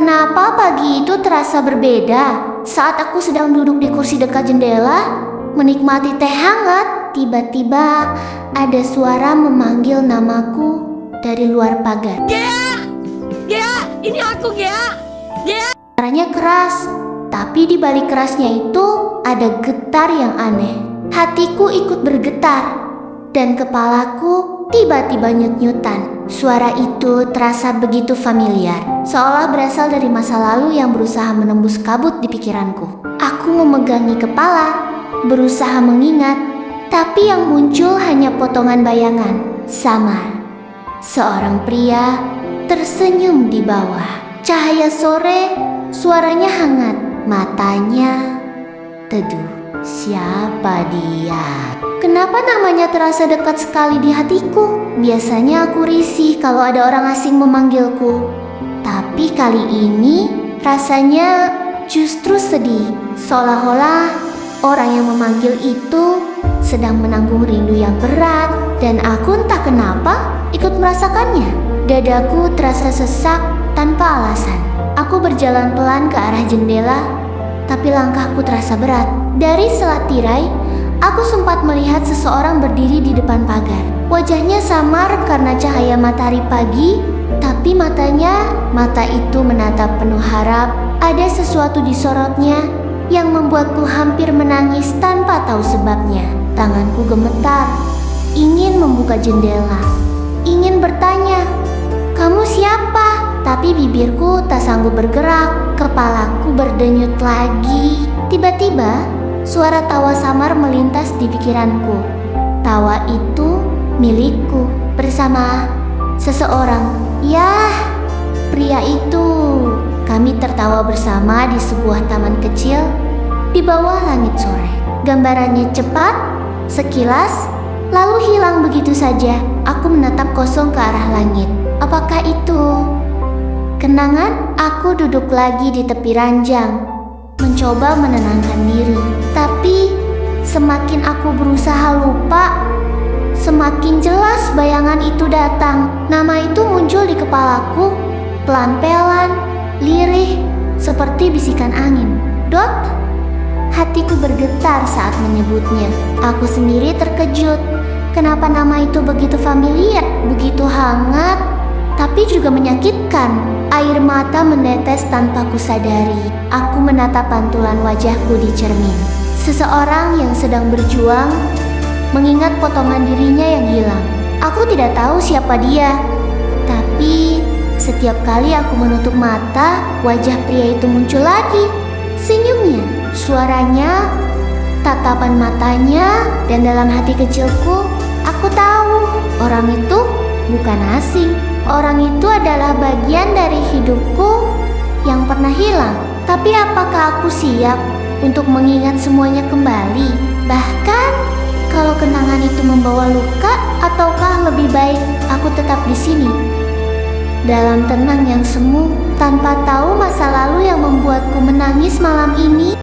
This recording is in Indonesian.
kenapa pagi itu terasa berbeda? Saat aku sedang duduk di kursi dekat jendela, menikmati teh hangat, tiba-tiba ada suara memanggil namaku dari luar pagar. Gea! Gea! Ini aku, Gea! Gea! Suaranya keras, tapi di balik kerasnya itu ada getar yang aneh. Hatiku ikut bergetar, dan kepalaku tiba-tiba nyut-nyutan. Suara itu terasa begitu familiar, seolah berasal dari masa lalu yang berusaha menembus kabut di pikiranku. Aku memegangi kepala, berusaha mengingat, tapi yang muncul hanya potongan bayangan samar. Seorang pria tersenyum di bawah. Cahaya sore, suaranya hangat, matanya teduh. Siapa dia? Kenapa namanya terasa dekat sekali di hatiku? Biasanya aku risih kalau ada orang asing memanggilku. Tapi kali ini rasanya justru sedih. Seolah-olah orang yang memanggil itu sedang menanggung rindu yang berat. Dan aku entah kenapa ikut merasakannya. Dadaku terasa sesak tanpa alasan. Aku berjalan pelan ke arah jendela, tapi langkahku terasa berat. Dari selat tirai, aku sempat melihat seseorang berdiri di depan pagar. Wajahnya samar karena cahaya matahari pagi, tapi mata itu menatap penuh harap. Ada sesuatu di sorotnya yang membuatku hampir menangis tanpa tahu sebabnya. Tanganku gemetar, ingin membuka jendela, ingin bertanya, "Kamu siapa?" Tapi bibirku tak sanggup bergerak, kepalaku berdenyut lagi. Tiba-tiba, suara tawa samar melintas di pikiranku. Tawa itu milikku bersama seseorang. Yah, pria itu. Kami tertawa bersama di sebuah taman kecil di bawah langit sore. Gambarannya cepat, sekilas, lalu hilang begitu saja. Aku menatap kosong ke arah langit. Apakah itu kenangan? Aku duduk lagi di tepi ranjang, mencoba menenangkan diri. Tapi semakin aku berusaha lupa, semakin jelas bayangan itu datang. Nama itu muncul di kepalaku, pelan-pelan, lirih, seperti bisikan angin. Dot, hatiku bergetar saat menyebutnya. Aku sendiri terkejut. Kenapa nama itu begitu familiar, begitu hangat, tapi juga menyakitkan. Air mata menetes tanpa kusadari. Aku menatap pantulan wajahku di cermin. Seseorang yang sedang berjuang mengingat potongan dirinya yang hilang. Aku tidak tahu siapa dia, tapi setiap kali aku menutup mata, wajah pria itu muncul lagi. Senyumnya, suaranya, tatapan matanya, dan dalam hati kecilku, aku tahu orang itu bukan asing. Orang itu adalah bagian dari hidupku yang pernah hilang. Tapi apakah aku siap untuk mengingat semuanya kembali? Bahkan kalau kenangan itu membawa luka, ataukah lebih baik aku tetap di sini dalam tenang yang semu, tanpa tahu masa lalu yang membuatku menangis malam ini?